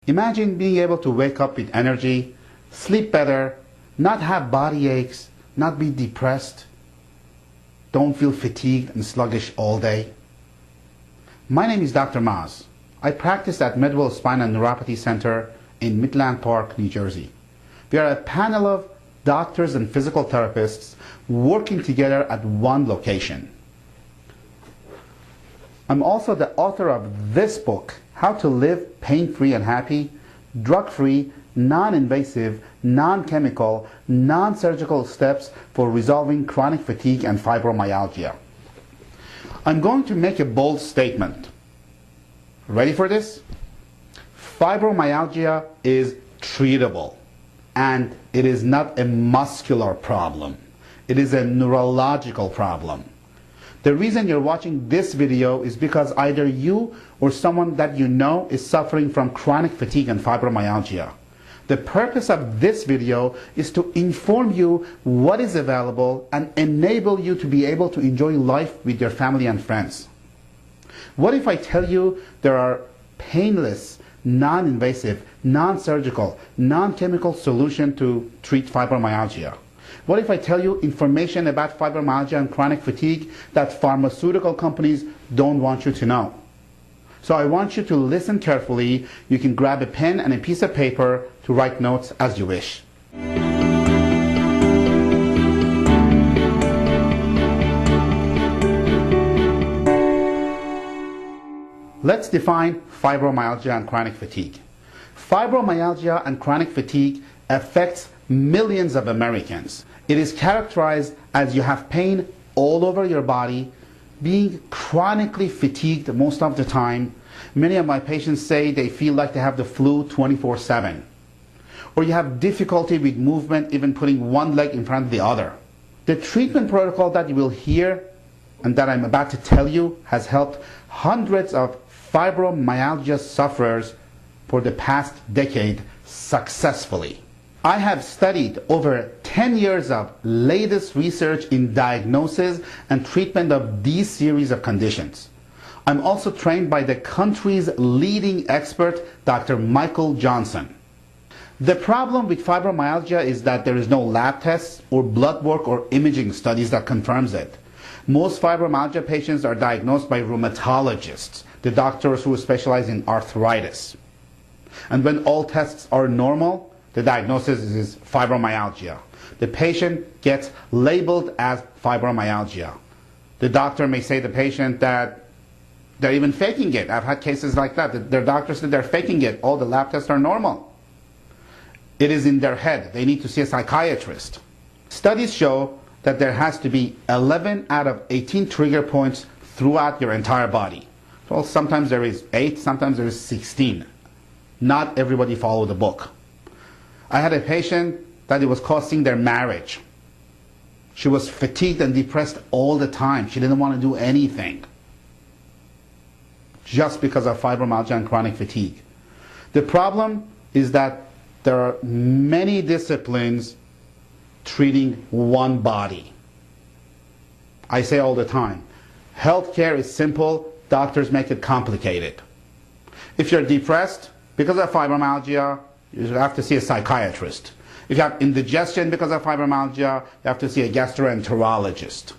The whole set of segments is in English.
Imagine being able to wake up with energy, sleep better, not have body aches, not be depressed, don't feel fatigued and sluggish all day. My name is Dr. Maz. I practice at MedWell Spine and Neuropathy Center in Midland Park, New Jersey. We are a panel of doctors and physical therapists working together at one location. I'm also the author of this book, How to Live Pain-Free and Happy, Drug-Free, Non-Invasive, Non-Chemical, Non-Surgical Steps for Resolving Chronic Fatigue and Fibromyalgia. I'm going to make a bold statement. Ready for this? Fibromyalgia is treatable, and it is not a muscular problem. It is a neurological problem. The reason you're watching this video is because either you or someone that you know is suffering from chronic fatigue and fibromyalgia. The purpose of this video is to inform you what is available and enable you to be able to enjoy life with your family and friends. What if I tell you there are painless, non-invasive, non-surgical, non-chemical solutions to treat fibromyalgia? What if I tell you information about fibromyalgia and chronic fatigue that pharmaceutical companies don't want you to know? So I want you to listen carefully. You can grab a pen and a piece of paper to write notes as you wish. Let's define fibromyalgia and chronic fatigue. Fibromyalgia and chronic fatigue affects millions of Americans. It is characterized as you have pain all over your body, being chronically fatigued most of the time. Many of my patients say they feel like they have the flu 24/7. Or you have difficulty with movement, even putting one leg in front of the other. The treatment protocol that you will hear and that I'm about to tell you has helped hundreds of fibromyalgia sufferers for the past decade successfully. I have studied over 10 years of latest research in diagnosis and treatment of these series of conditions. I'm also trained by the country's leading expert, Dr. Michael Johnson. The problem with fibromyalgia is that there is no lab tests or blood work or imaging studies that confirms it. Most fibromyalgia patients are diagnosed by rheumatologists, the doctors who specialize in arthritis. And when all tests are normal, the diagnosis is fibromyalgia. The patient gets labeled as fibromyalgia. The doctor may say to the patient that they're even faking it. I've had cases like that. Their doctor said they're faking it. All the lab tests are normal. It is in their head. They need to see a psychiatrist. Studies show that there has to be 11 out of 18 trigger points throughout your entire body. Well, sometimes there is 8, sometimes there is 16. Not everybody follow the book. I had a patient that it was costing their marriage. She was fatigued and depressed all the time. She didn't want to do anything just because of fibromyalgia and chronic fatigue. The problem is that there are many disciplines treating one body. I say all the time, healthcare is simple, doctors make it complicated. If you're depressed because of fibromyalgia, you have to see a psychiatrist. If you have indigestion because of fibromyalgia, you have to see a gastroenterologist.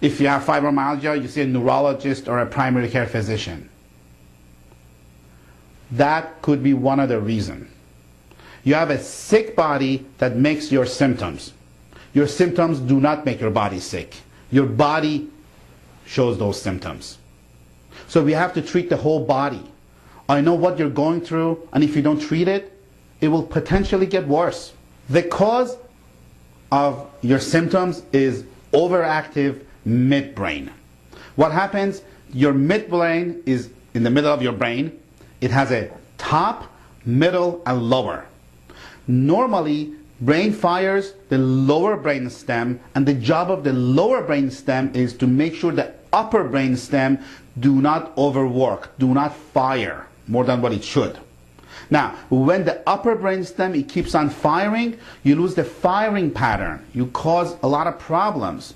If you have fibromyalgia, you see a neurologist or a primary care physician. That could be one of the reasons. You have a sick body that makes your symptoms. Your symptoms do not make your body sick. Your body shows those symptoms. So we have to treat the whole body. I know what you're going through, and if you don't treat it, it will potentially get worse. The cause of your symptoms is overactive midbrain. What happens? Your midbrain is in the middle of your brain. It has a top, middle, and lower. Normally, brain fires the lower brain stem, and the job of the lower brain stem is to make sure the upper brain stem do not overwork, do not fire more than what it should. Now, when the upper brainstem, it keeps on firing, you lose the firing pattern. You cause a lot of problems.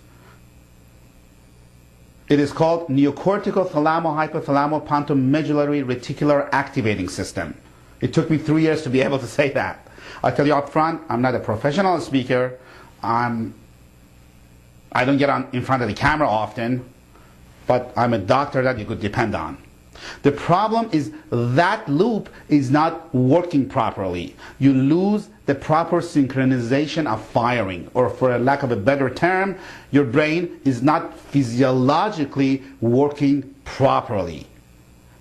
It is called neocortical thalamo-hypothalamo-pontomedullary reticular activating system. It took me 3 years to be able to say that. I tell you up front, I'm not a professional speaker. I don't get in front of the camera often, but I'm a doctor that you could depend on. The problem is that loop is not working properly. You lose the proper synchronization of firing, or for a lack of a better term, your brain is not physiologically working properly.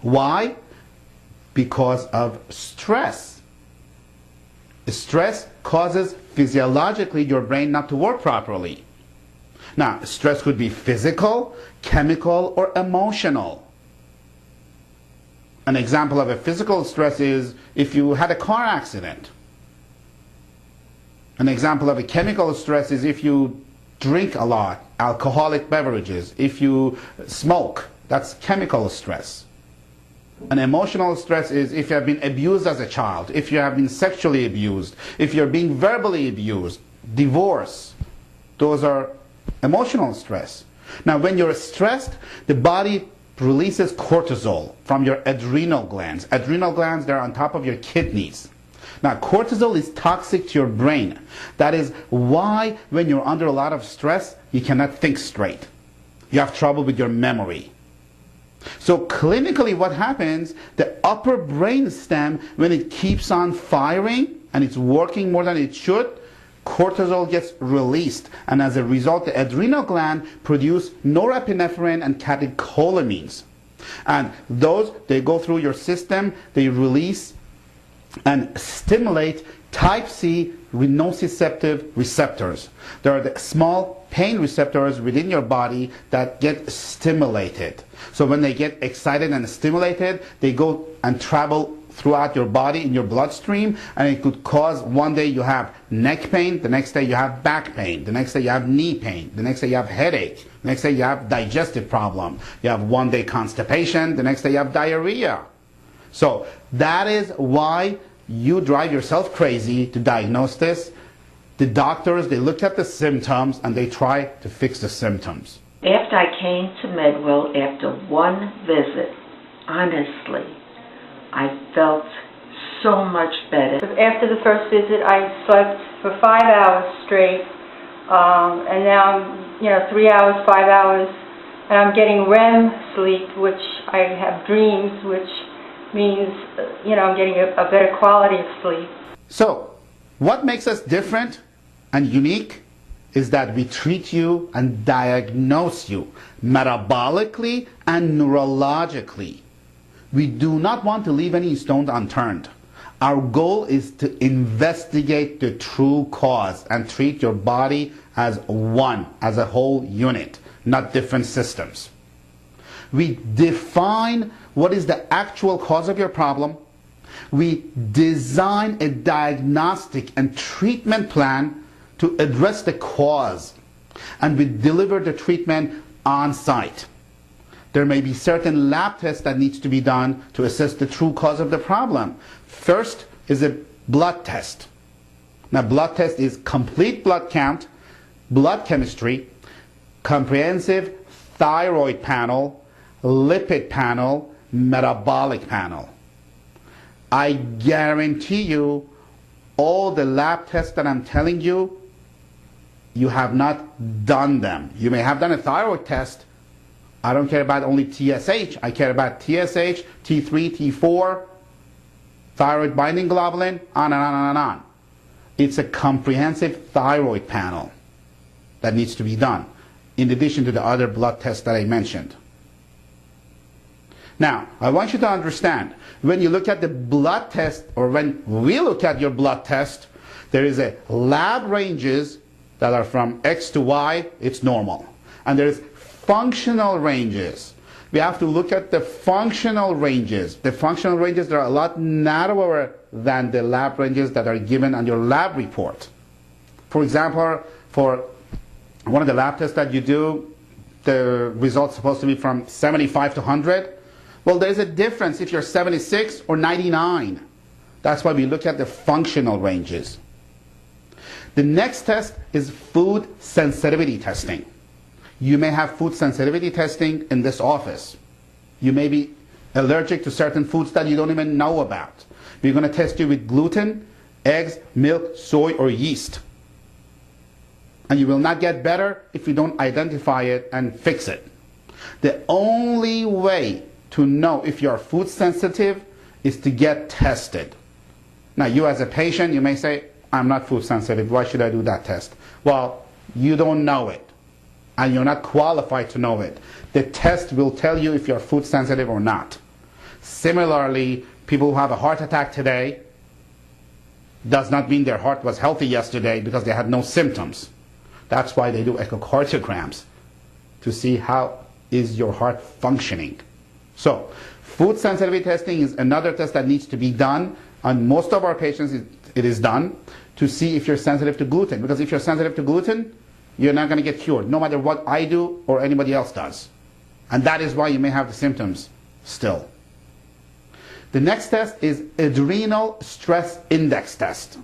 Why? Because of stress. Stress causes physiologically your brain not to work properly. Now, stress could be physical, chemical, or emotional. An example of a physical stress is if you had a car accident. An example of a chemical stress is if you drink a lot, alcoholic beverages, if you smoke, that's chemical stress. An emotional stress is if you have been abused as a child, if you have been sexually abused, if you're being verbally abused, divorce. Those are emotional stress. Now, when you're stressed, the body releases cortisol from your adrenal glands. Adrenal glands, they're on top of your kidneys. Now, cortisol is toxic to your brain. That is why when you're under a lot of stress, you cannot think straight. You have trouble with your memory. So clinically what happens, the upper brain stem, when it keeps on firing and it's working more than it should, cortisol gets released, and as a result the adrenal gland produce norepinephrine and catecholamines, and those, they go through your system, they release and stimulate type C nociceptive receptors. There are the small pain receptors within your body that get stimulated. So when they get excited and stimulated, they go and travel throughout your body in your bloodstream, and it could cause, one day you have neck pain, the next day you have back pain, the next day you have knee pain, the next day you have headache, the next day you have digestive problem, you have one day constipation, the next day you have diarrhea. So that is why you drive yourself crazy to diagnose this. The doctors, they look at the symptoms and they try to fix the symptoms. After I came to MedWell, after one visit, honestly, I felt so much better. After the first visit, I slept for 5 hours straight, and now I'm, 3 hours, 5 hours, and I'm getting REM sleep, which I have dreams, which means, I'm getting a better quality of sleep. So, what makes us different and unique is that we treat you and diagnose you metabolically and neurologically. We do not want to leave any stone unturned. Our goal is to investigate the true cause and treat your body as one, as a whole unit, not different systems. We define what is the actual cause of your problem. We design a diagnostic and treatment plan to address the cause, and we deliver the treatment on site. There may be certain lab tests that needs to be done to assess the true cause of the problem. First is a blood test. Now, blood test is complete blood count, blood chemistry, comprehensive thyroid panel, lipid panel, metabolic panel. I guarantee you all the lab tests that I'm telling you, you have not done them. You may have done a thyroid test. I don't care about only TSH. I care about TSH, T3, T4, thyroid binding globulin, on and on and on. It's a comprehensive thyroid panel that needs to be done, in addition to the other blood tests that I mentioned. Now, I want you to understand, when you look at the blood test, or when we look at your blood test, there is a lab ranges that are from X to Y, it's normal. And there's functional ranges. We have to look at the functional ranges. The functional ranges, they're a lot narrower than the lab ranges that are given on your lab report. For example, for one of the lab tests that you do, the results supposed to be from 75 to 100. Well, there's a difference if you're 76 or 99. That's why we look at the functional ranges. The next test is food sensitivity testing. You may have food sensitivity testing in this office. You may be allergic to certain foods that you don't even know about. We're going to test you with gluten, eggs, milk, soy, or yeast. And you will not get better if you don't identify it and fix it. The only way to know if you are food sensitive is to get tested. Now, you as a patient, you may say, I'm not food sensitive. Why should I do that test? Well, you don't know it, and you're not qualified to know it. The test will tell you if you're food sensitive or not. Similarly, people who have a heart attack today does not mean their heart was healthy yesterday because they had no symptoms. That's why they do echocardiograms, to see how is your heart functioning. So, food sensitivity testing is another test that needs to be done. On most of our patients, it is done to see if you're sensitive to gluten. Because if you're sensitive to gluten, you're not going to get cured, no matter what I do or anybody else does. And that is why you may have the symptoms still. The next test is adrenal stress index test.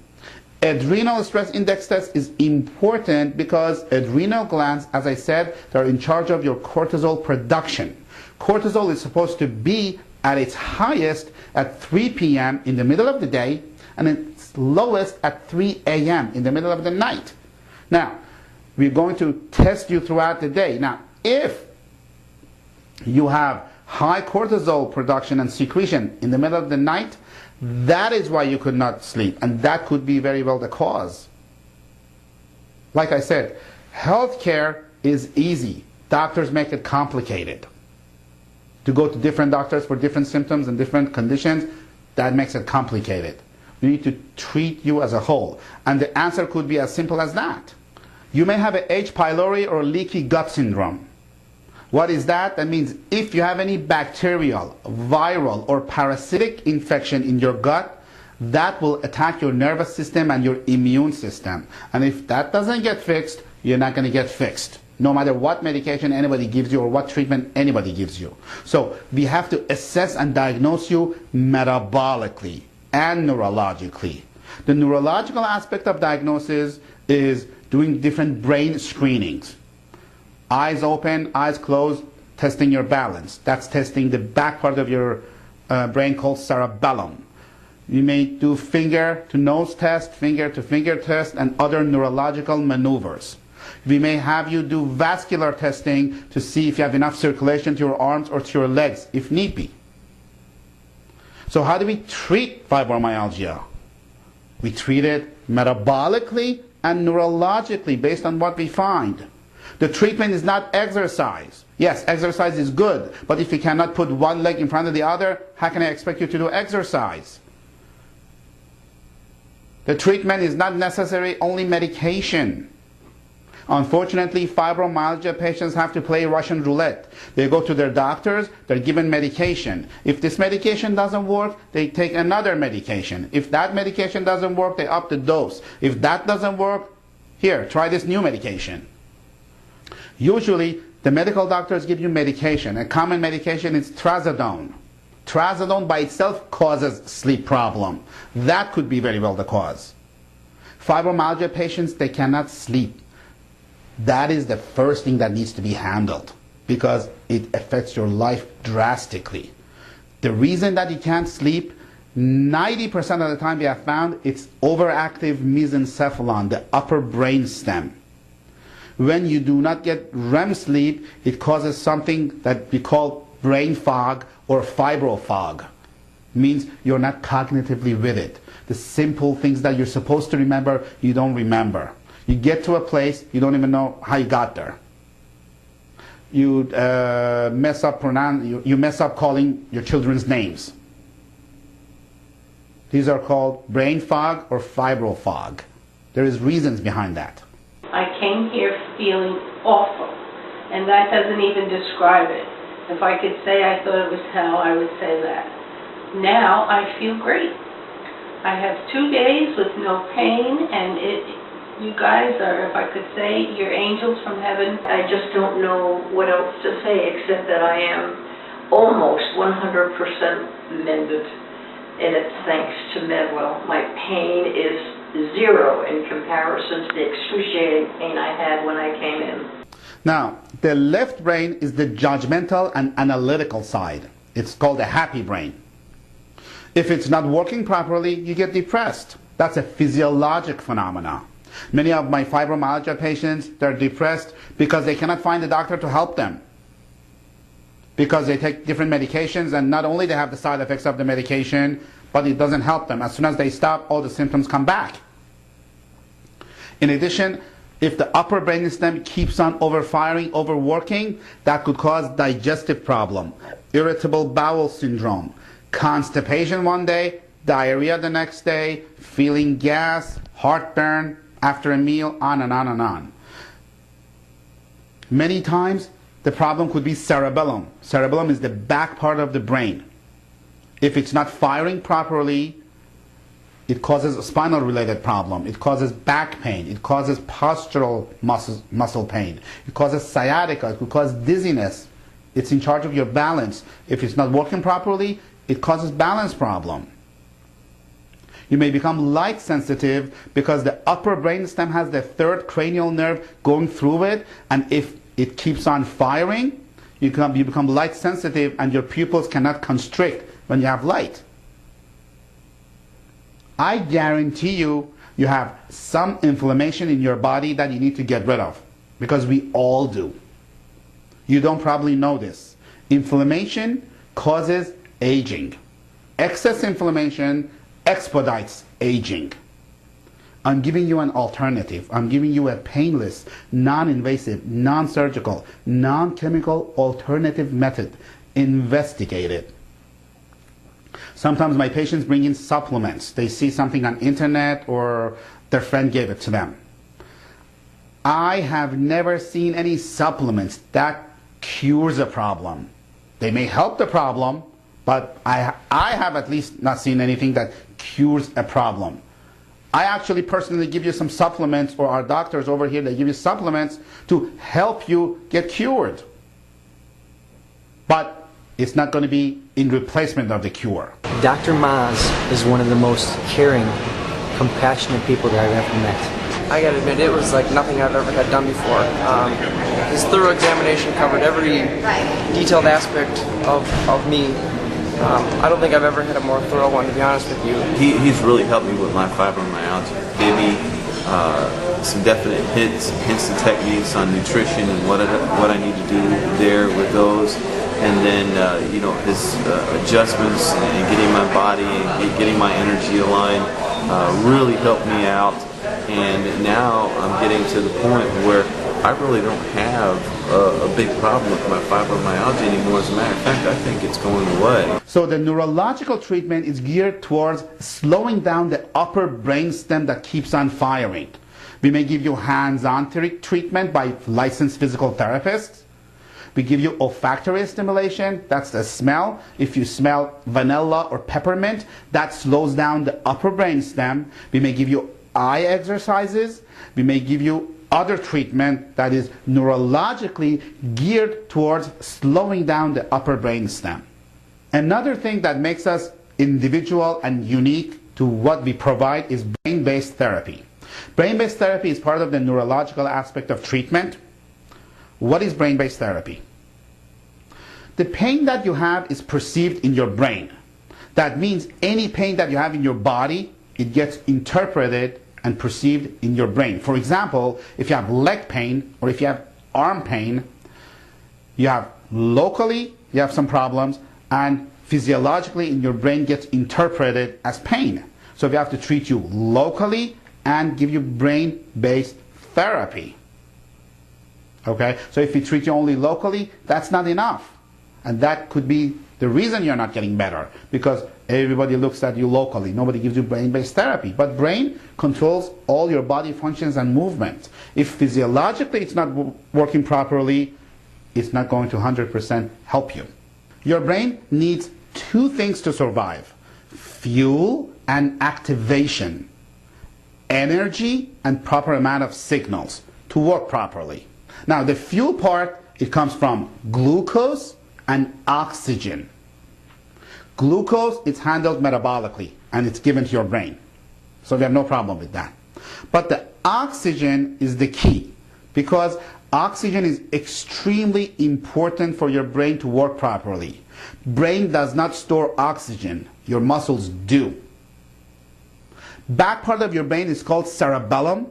Adrenal stress index test is important because adrenal glands, as I said, they're in charge of your cortisol production. Cortisol is supposed to be at its highest at 3 p.m. in the middle of the day and its lowest at 3 a.m. in the middle of the night. Now, we're going to test you throughout the day. Now, if you have high cortisol production and secretion in the middle of the night, that is why you could not sleep, and that could be very well the cause. Like I said, healthcare is easy. Doctors make it complicated. To go to different doctors for different symptoms and different conditions, that makes it complicated. We need to treat you as a whole. And the answer could be as simple as that. You may have a H. pylori or leaky gut syndrome. What is that? That means if you have any bacterial, viral, or parasitic infection in your gut, that will attack your nervous system and your immune system. And if that doesn't get fixed, you're not going to get fixed, no matter what medication anybody gives you or what treatment anybody gives you. So we have to assess and diagnose you metabolically and neurologically. The neurological aspect of diagnosis is doing different brain screenings. Eyes open, eyes closed, testing your balance. That's testing the back part of your brain called cerebellum. You may do finger to nose test, finger to finger test, and other neurological maneuvers. We may have you do vascular testing to see if you have enough circulation to your arms or to your legs, if need be. So how do we treat fibromyalgia? We treat it metabolically and neurologically based on what we find. The treatment is not exercise. Yes, exercise is good, but if you cannot put one leg in front of the other, how can I expect you to do exercise? The treatment is not necessarily only medication. Unfortunately, fibromyalgia patients have to play Russian roulette. They go to their doctors, they're given medication. If this medication doesn't work, they take another medication. If that medication doesn't work, they up the dose. If that doesn't work, here, try this new medication. Usually, the medical doctors give you medication. A common medication is trazodone. Trazodone by itself causes sleep problem. That could be very well the cause. Fibromyalgia patients, they cannot sleep. That is the first thing that needs to be handled because it affects your life drastically. The reason that you can't sleep, 90% of the time we have found it's overactive mesencephalon, the upper brain stem. When you do not get REM sleep, it causes something that we call brain fog or fibrofog. Means you're not cognitively with it. The simple things that you're supposed to remember, you don't remember. You get to a place, you don't even know how you got there. You mess up calling your children's names. These are called brain fog or fibrofog. There is reasons behind that. I came here feeling awful, and that doesn't even describe it. If I could say I thought it was hell, I would say that. Now I feel great. I have 2 days with no pain, and you guys are, if I could say, you're angels from heaven. I just don't know what else to say except that I am almost 100% mended. and it's thanks to MedWell. My pain is zero in comparison to the excruciating pain I had when I came in. Now, the left brain is the judgmental and analytical side. It's called a happy brain. If it's not working properly, you get depressed. That's a physiologic phenomenon. Many of my fibromyalgia patients, they're depressed because they cannot find a doctor to help them. Because they take different medications, and not only they have the side effects of the medication, but it doesn't help them. As soon as they stop, all the symptoms come back. In addition, if the upper brainstem keeps on overfiring, overworking, that could cause digestive problem, irritable bowel syndrome, constipation one day, diarrhea the next day, feeling gas, heartburn after a meal, on and on and on. Many times, the problem could be cerebellum. Cerebellum is the back part of the brain. If it's not firing properly, it causes a spinal-related problem. It causes back pain. It causes postural muscle pain. It causes sciatica. It could cause dizziness. It's in charge of your balance. If it's not working properly, it causes balance problem. You may become light sensitive because the upper brainstem has the third cranial nerve going through it, and if it keeps on firing, you become light sensitive, and your pupils cannot constrict when you have light. I guarantee you, you have some inflammation in your body that you need to get rid of, because we all do. You don't probably know this. Inflammation causes aging. Excess inflammation expedites aging. I'm giving you an alternative. I'm giving you a painless, non-invasive, non-surgical, non-chemical alternative method. Investigate it. Sometimes my patients bring in supplements. They see something on internet or their friend gave it to them. I have never seen any supplements that cures a problem. They may help the problem, but I have at least not seen anything that cures a problem. I actually personally give you some supplements, or our doctors over here, they give you supplements to help you get cured. But it's not going to be in replacement of the cure. Dr. Maz is one of the most caring, compassionate people that I've ever met. I gotta admit, it was like nothing I've ever had done before. His thorough examination covered every detailed aspect of me. I don't think I've ever had a more thorough one, to be honest with you. He's really helped me with my fibromyalgia. Gave me some definite hints and techniques on nutrition and what I need to do there with those. And then, his adjustments and getting my body and getting my energy aligned really helped me out. And now I'm getting to the point where I really don't have a big problem with my fibromyalgia anymore. As a matter of fact, I think it's going away. So the neurological treatment is geared towards slowing down the upper brainstem that keeps on firing. We may give you hands-on treatment by licensed physical therapists. We give you olfactory stimulation, that's the smell. If you smell vanilla or peppermint, that slows down the upper brainstem. We may give you eye exercises. We may give you other treatment that is neurologically geared towards slowing down the upper brainstem. Another thing that makes us individual and unique to what we provide is brain-based therapy. Brain-based therapy is part of the neurological aspect of treatment. What is brain-based therapy? The pain that you have is perceived in your brain. That means any pain that you have in your body, it gets interpreted and perceived in your brain. For example, if you have leg pain or if you have arm pain, you have locally, you have some problems, and physiologically in your brain gets interpreted as pain. So we have to treat you locally and give you brain-based therapy. Okay, so if we treat you only locally, that's not enough. And that could be the reason you're not getting better, because everybody looks at you locally. Nobody gives you brain-based therapy. But brain controls all your body functions and movement. If physiologically it's not working properly, it's not going to 100% help you. Your brain needs two things to survive: fuel and activation. Energy and proper amount of signals to work properly. Now, the fuel part, it comes from glucose and oxygen. Glucose, it's handled metabolically and it's given to your brain. So we have no problem with that. But the oxygen is the key, because oxygen is extremely important for your brain to work properly. Brain does not store oxygen, your muscles do. Back part of your brain is called cerebellum.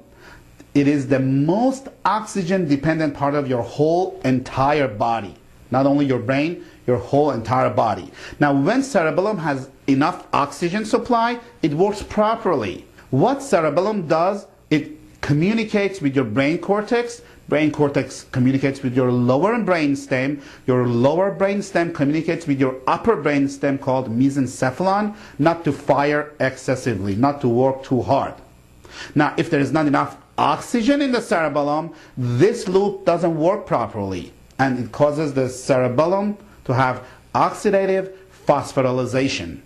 It is the most oxygen dependent part of your whole entire body. Not only your brain, your whole entire body. Now when cerebellum has enough oxygen supply, it works properly. What cerebellum does, it communicates with your brain cortex. Brain cortex communicates with your lower brain stem. Your lower brain stem communicates with your upper brain stem called mesencephalon, not to fire excessively, not to work too hard. Now, if there is not enough oxygen in the cerebellum, this loop doesn't work properly, and it causes the cerebellum to have oxidative phosphorylation.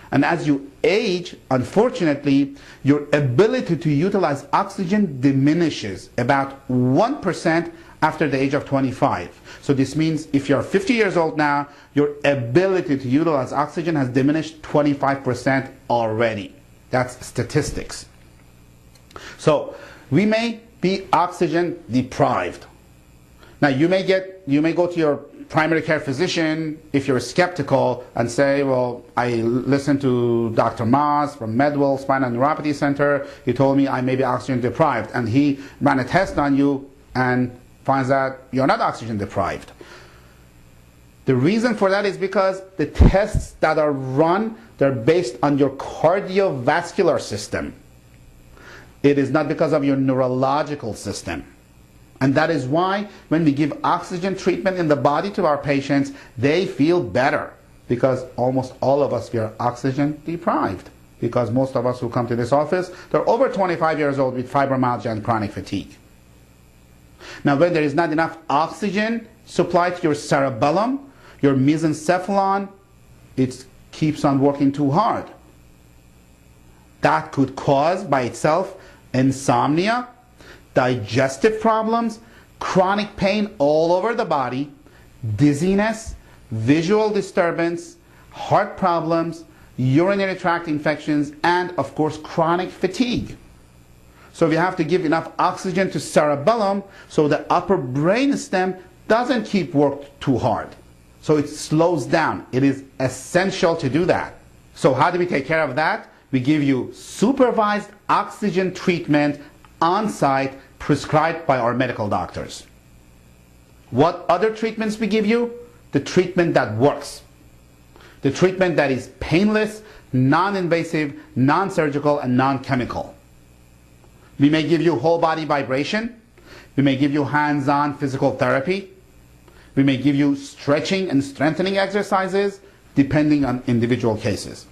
And as you age, unfortunately, your ability to utilize oxygen diminishes about 1% after the age of 25. So this means if you're 50 years old now, your ability to utilize oxygen has diminished 25% already. That's statistics. So we may be oxygen deprived. Now you may go to your primary care physician if you're skeptical and say, well, I listened to Dr. Moss from MedWell Spine and Neuropathy Center. He told me I may be oxygen deprived, and he ran a test on you and finds out you're not oxygen deprived. The reason for that is because the tests that are run, they're based on your cardiovascular system. It is not because of your neurological system. And that is why when we give oxygen treatment in the body to our patients, they feel better, because almost all of us, we are oxygen deprived. Because most of us who come to this office, they're over 25 years old with fibromyalgia and chronic fatigue. Now when there is not enough oxygen supplied to your cerebellum, your mesencephalon, it keeps on working too hard. That could cause by itself insomnia, digestive problems, chronic pain all over the body, dizziness, visual disturbance, heart problems, urinary tract infections, and of course chronic fatigue. So we have to give enough oxygen to cerebellum so the upper brain stem doesn't keep work too hard. So it slows down. It is essential to do that. So how do we take care of that? We give you supervised oxygen treatment on site, prescribed by our medical doctors. What other treatments we give you? The treatment that works. The treatment that is painless, non-invasive, non-surgical, and non-chemical. We may give you whole body vibration. We may give you hands-on physical therapy. We may give you stretching and strengthening exercises, depending on individual cases.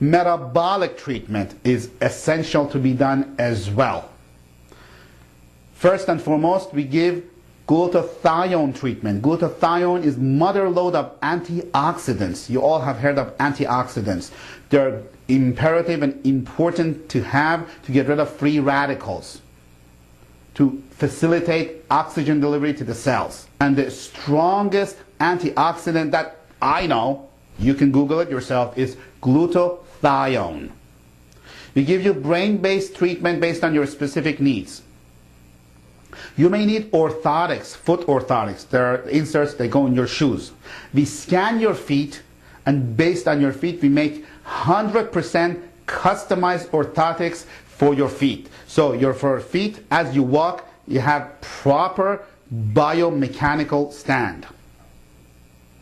Metabolic treatment is essential to be done as well. First and foremost, we give glutathione treatment. Glutathione is mother lode of antioxidants. You all have heard of antioxidants. They're imperative and important to have to get rid of free radicals, to facilitate oxygen delivery to the cells. And the strongest antioxidant that I know, you can Google it yourself, is glutathione. We give you brain-based treatment based on your specific needs. You may need orthotics, foot orthotics. There are inserts that go in your shoes. We scan your feet, and based on your feet, we make 100% customized orthotics for your feet. So for your feet, as you walk, you have proper biomechanical stand.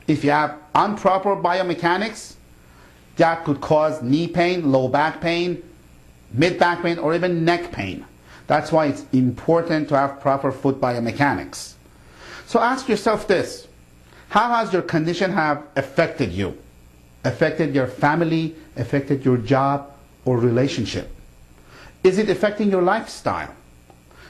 If you have improper biomechanics, that could cause knee pain, low back pain, mid back pain, or even neck pain. That's why it's important to have proper foot biomechanics. So ask yourself this: how has your condition have affected you? Affected your family, affected your job or relationship? Is it affecting your lifestyle?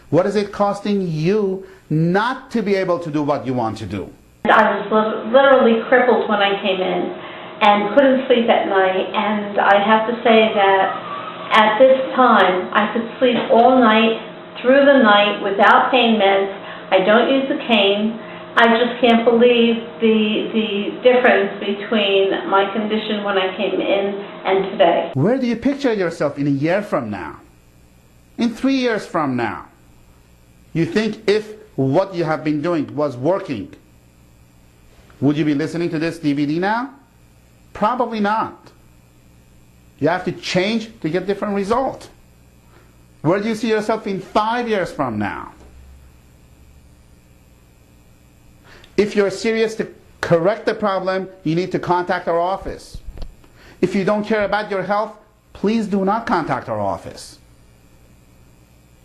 What is it costing you not to be able to do what you want to do? I was literally crippled when I came in and couldn't sleep at night, and I have to say that at this time I could sleep all night, through the night, without pain meds. I don't use the cane, I just can't believe the difference between my condition when I came in and today. Where do you picture yourself in a year from now? In 3 years from now? You think if what you have been doing was working, would you be listening to this DVD now? Probably not. You have to change to get different result. Where do you see yourself in 5 years from now? If you're serious to correct the problem, you need to contact our office. If you don't care about your health, please do not contact our office.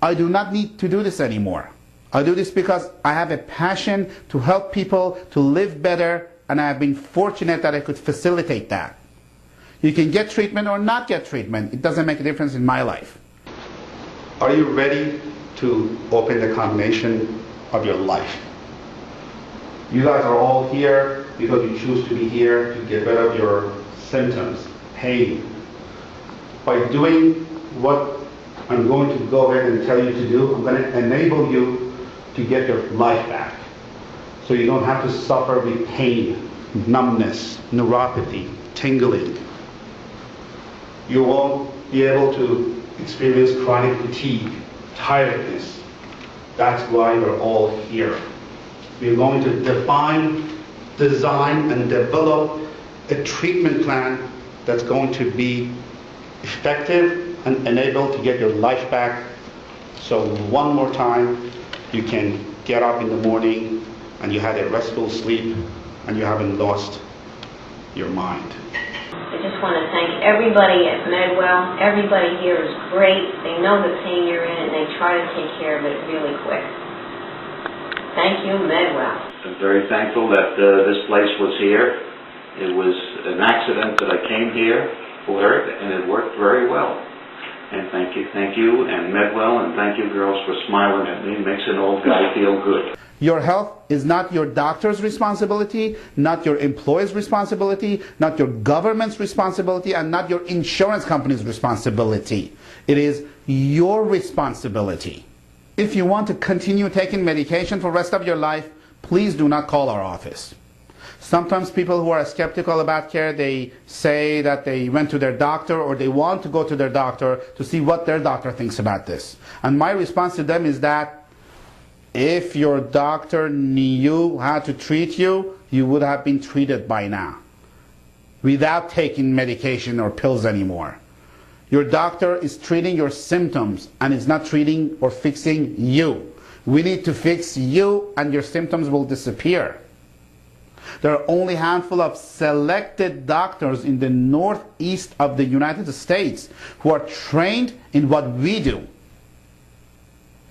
I do not need to do this anymore. I do this because I have a passion to help people to live better, and I have been fortunate that I could facilitate that. You can get treatment or not get treatment. It doesn't make a difference in my life. Are you ready to open the combination of your life? You guys are all here because you choose to be here to get rid of your symptoms, pain. By doing what I'm going to go ahead and tell you to do, I'm going to enable you to get your life back. So you don't have to suffer with pain, numbness, neuropathy, tingling. You won't be able to experience chronic fatigue, tiredness. That's why we're all here. We're going to define, design, and develop a treatment plan that's going to be effective and enable to get your life back. So one more time, you can get up in the morning and you had a restful sleep and you haven't lost your mind. I just want to thank everybody at MedWell. Everybody here is great. They know the pain you're in and they try to take care of it really quick. Thank you, MedWell. I'm very thankful that this place was here. It was an accident that I came here for it, and it worked very well. And thank you, and MedWell, and thank you girls for smiling at me. It makes an old guy feel good. Your health is not your doctor's responsibility, not your employer's responsibility, not your government's responsibility, and not your insurance company's responsibility. It is your responsibility. If you want to continue taking medication for the rest of your life, please do not call our office. Sometimes people who are skeptical about care, they say that they went to their doctor or they want to go to their doctor to see what their doctor thinks about this. And my response to them is that if your doctor knew how to treat you, you would have been treated by now without taking medication or pills anymore. Your doctor is treating your symptoms and is not treating or fixing you. We need to fix you and your symptoms will disappear. There are only a handful of selected doctors in the northeast of the United States who are trained in what we do.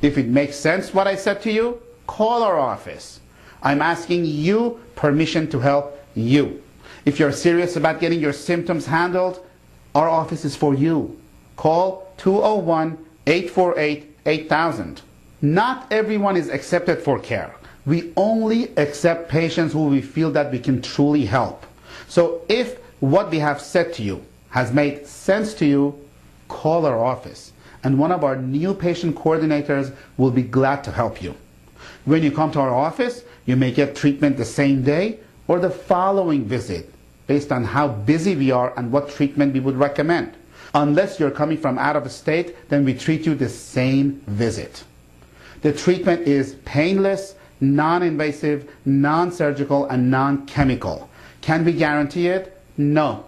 If it makes sense what I said to you, call our office. I'm asking you permission to help you. If you're serious about getting your symptoms handled, our office is for you. Call 201-848-8000. Not everyone is accepted for care. We only accept patients who we feel that we can truly help. So if what we have said to you has made sense to you, call our office. And one of our new patient coordinators will be glad to help you. When you come to our office, you may get treatment the same day or the following visit, based on how busy we are and what treatment we would recommend. Unless you're coming from out of state, then we treat you the same visit. The treatment is painless, non-invasive, non-surgical, and non-chemical. Can we guarantee it? No.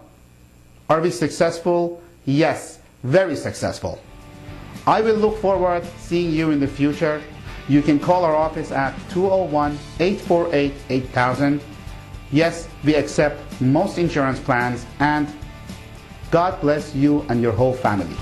Are we successful? Yes, very successful. I will look forward to seeing you in the future. You can call our office at 201-848-8000. Yes, we accept most insurance plans, and God bless you and your whole family.